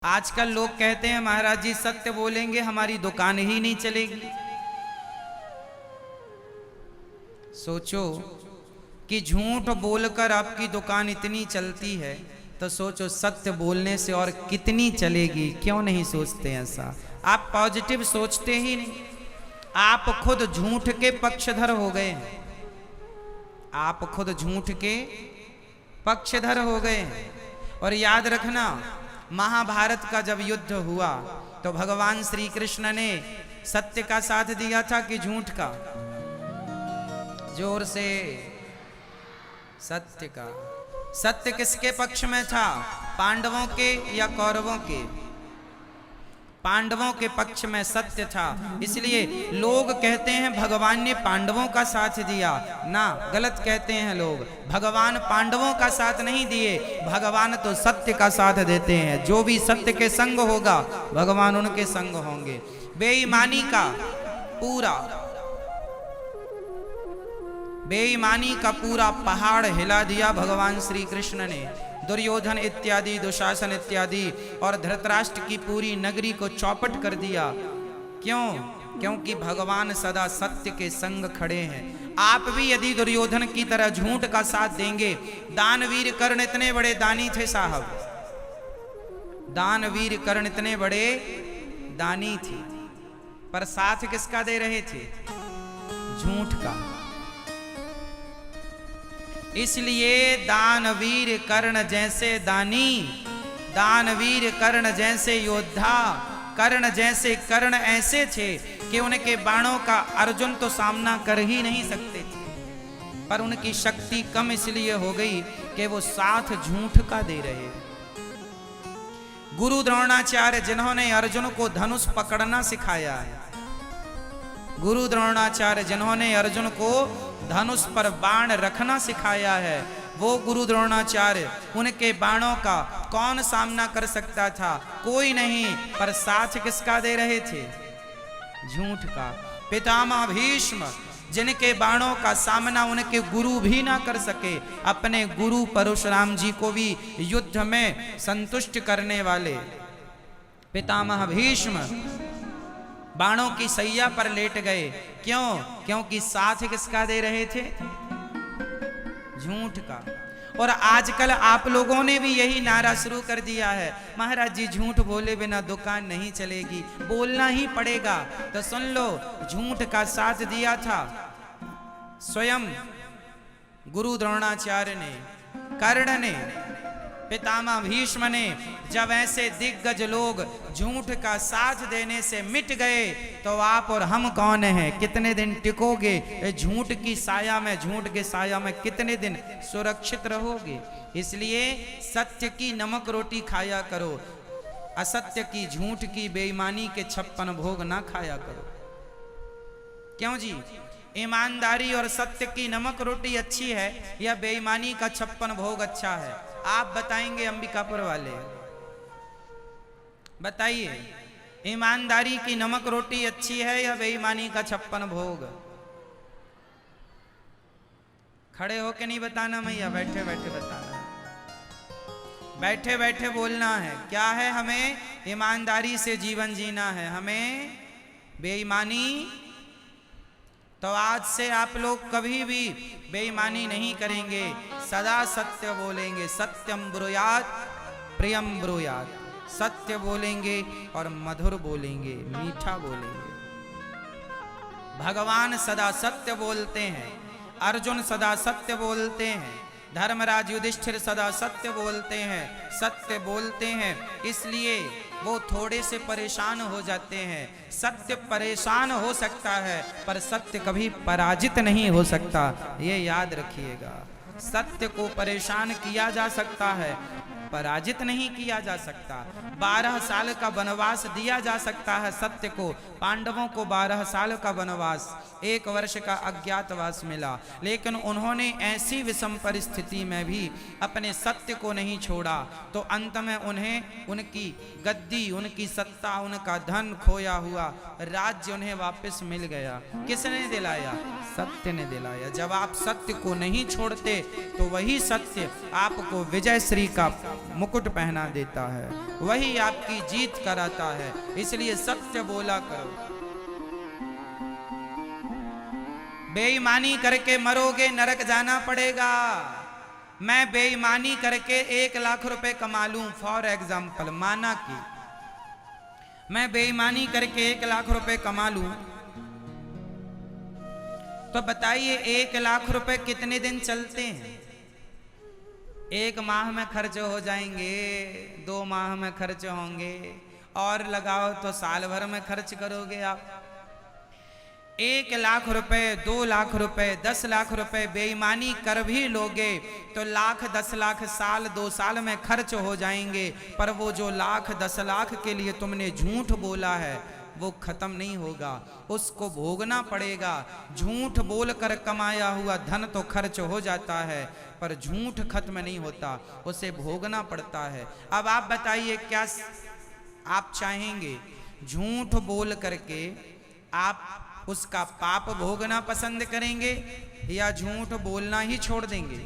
आजकल लोग कहते हैं महाराज जी सत्य बोलेंगे हमारी दुकान ही नहीं चलेगी। सोचो कि झूठ बोलकर आपकी दुकान इतनी चलती है तो सोचो सत्य बोलने से और कितनी चलेगी। क्यों नहीं सोचते ऐसा? आप पॉजिटिव सोचते ही नहीं। आप खुद झूठ के पक्षधर हो गए। आप खुद झूठ के पक्षधर हो गए। और याद रखना, महाभारत का जब युद्ध हुआ तो भगवान श्री कृष्ण ने सत्य का साथ दिया था कि झूठ का? जोर से, सत्य का। सत्य किसके पक्ष में था? पांडवों के या कौरवों के? पांडवों के पक्ष में सत्य था। इसलिए लोग कहते हैं भगवान ने पांडवों का साथ दिया। ना, गलत कहते हैं लोग। भगवान पांडवों का साथ नहीं दिए, भगवान तो सत्य का साथ देते हैं। जो भी सत्य के संग होगा भगवान उनके संग होंगे। बेईमानी का पूरा पहाड़ हिला दिया भगवान श्री कृष्ण ने। दुर्योधन इत्यादि, दुशासन इत्यादि और धृतराष्ट्र की पूरी नगरी को चौपट कर दिया। क्यों? क्योंकि भगवान सदा सत्य के संग खड़े हैं। आप भी यदि दुर्योधन की तरह झूठ का साथ देंगे, दानवीर कर्ण इतने बड़े दानी थे साहब, दानवीर कर्ण इतने बड़े दानी थे, पर साथ किसका दे रहे थे? झूठ का। इसलिए दानवीर कर्ण जैसे दानी, दानवीर कर्ण जैसे योद्धा, कर्ण जैसे कर्ण ऐसे थे कि उनके बाणों का अर्जुन तो सामना कर ही नहीं सकते थे, पर उनकी शक्ति कम इसलिए हो गई कि वो साथ झूठ का दे रहे। गुरु द्रोणाचार्य जिन्होंने अर्जुन को धनुष पकड़ना सिखाया है, गुरु द्रोणाचार्य जिन्होंने अर्जुन को धनुष पर बाण रखना सिखाया है, वो गुरु द्रोणाचार्य, उनके बाणों का कौन सामना कर सकता था? कोई नहीं, पर साथ किसका दे रहे थे? झूठ का। पितामह भीष्म, जिनके बाणों का सामना उनके गुरु भी ना कर सके, अपने गुरु परशुराम जी को भी युद्ध में संतुष्ट करने वाले पितामह भीष्म बाणों की सैया पर लेट गए। क्यों? क्योंकि साथ किसका दे रहे थे? झूठ का। और आजकल आप लोगों ने भी यही नारा शुरू कर दिया है, महाराज जी झूठ बोले बिना दुकान नहीं चलेगी, बोलना ही पड़ेगा। तो सुन लो, झूठ का साथ दिया था स्वयं गुरु द्रोणाचार्य ने, कर्ण ने, पितामह भीष्म ने। जब ऐसे दिग्गज लोग झूठ का साथ देने से मिट गए तो आप और हम कौन हैं? कितने दिन टिकोगे झूठ की साया में? झूठ के साया में कितने दिन सुरक्षित रहोगे? इसलिए सत्य की नमक रोटी खाया करो, असत्य की, झूठ की, बेईमानी के 56 भोग ना खाया करो। क्यों जी? ईमानदारी और सत्य की नमक रोटी अच्छी है या बेईमानी का 56 भोग अच्छा है? आप बताएंगे अंबिकापुर वाले, बताइए, ईमानदारी की नमक रोटी अच्छी है या बेईमानी का 56 भोग? खड़े होके नहीं बताना भैया, बैठे बैठे बताना, बैठे बैठे बोलना है। क्या है? हमें ईमानदारी से जीवन जीना है, हमें बेईमानी। तो आज से आप लोग कभी भी बेईमानी नहीं करेंगे, सदा सत्य बोलेंगे। सत्यम ब्रूयात प्रियम ब्रूयात। सत्य बोलेंगे और मधुर बोलेंगे, मीठा बोलेंगे। भगवान सदा सत्य बोलते हैं, अर्जुन सदा सत्य बोलते हैं, धर्मराज युधिष्ठिर सदा सत्य बोलते हैं, सत्य बोलते हैं। इसलिए वो थोड़े से परेशान हो जाते हैं। सत्य परेशान हो सकता है पर सत्य कभी पराजित नहीं हो सकता, ये याद रखिएगा। सत्य को परेशान किया जा सकता है, पराजित नहीं किया जा सकता। 12 साल का वनवास दिया जा सकता है सत्य को। पांडवों को 12 साल का वनवास, 1 वर्ष का अज्ञातवास मिला, लेकिन उन्होंने ऐसी विषम परिस्थिति में भी अपने सत्य को नहीं छोड़ा। तो अंत में उन्हें उनकी गद्दी, उनकी सत्ता, उनका धन, खोया हुआ राज्य उन्हें वापस मिल गया। किसने दिलाया? सत्य ने दिलाया। जब आप सत्य को नहीं छोड़ते तो वही सत्य आपको विजय श्री का मुकुट पहना देता है, वही आपकी जीत कराता है। इसलिए सत्य बोला करो। बेईमानी करके मरोगे, नरक जाना पड़ेगा। मैं बेईमानी करके 1 लाख रुपए कमा लूं, फॉर एग्जाम्पल, माना कि मैं बेईमानी करके 1 लाख रुपए कमा लूं, तो बताइए 1 लाख रुपए कितने दिन चलते हैं? 1 माह में खर्च हो जाएंगे, 2 माह में खर्च होंगे, और लगाओ तो साल भर में खर्च करोगे आप। 1 लाख रुपए, 2 लाख रुपए, 10 लाख रुपए बेईमानी कर भी लोगे तो लाख 10 लाख साल 2 साल में खर्च हो जाएंगे, पर वो जो लाख 10 लाख के लिए तुमने झूठ बोला है वो खत्म नहीं होगा, उसको भोगना पड़ेगा। झूठ बोलकर कमाया हुआ धन तो खर्च हो जाता है, पर झूठ खत्म नहीं होता, उसे भोगना पड़ता है। अब आप बताइए, क्या आप चाहेंगे झूठ बोल करके आप उसका पाप भोगना पसंद करेंगे, या झूठ बोलना ही छोड़ देंगे?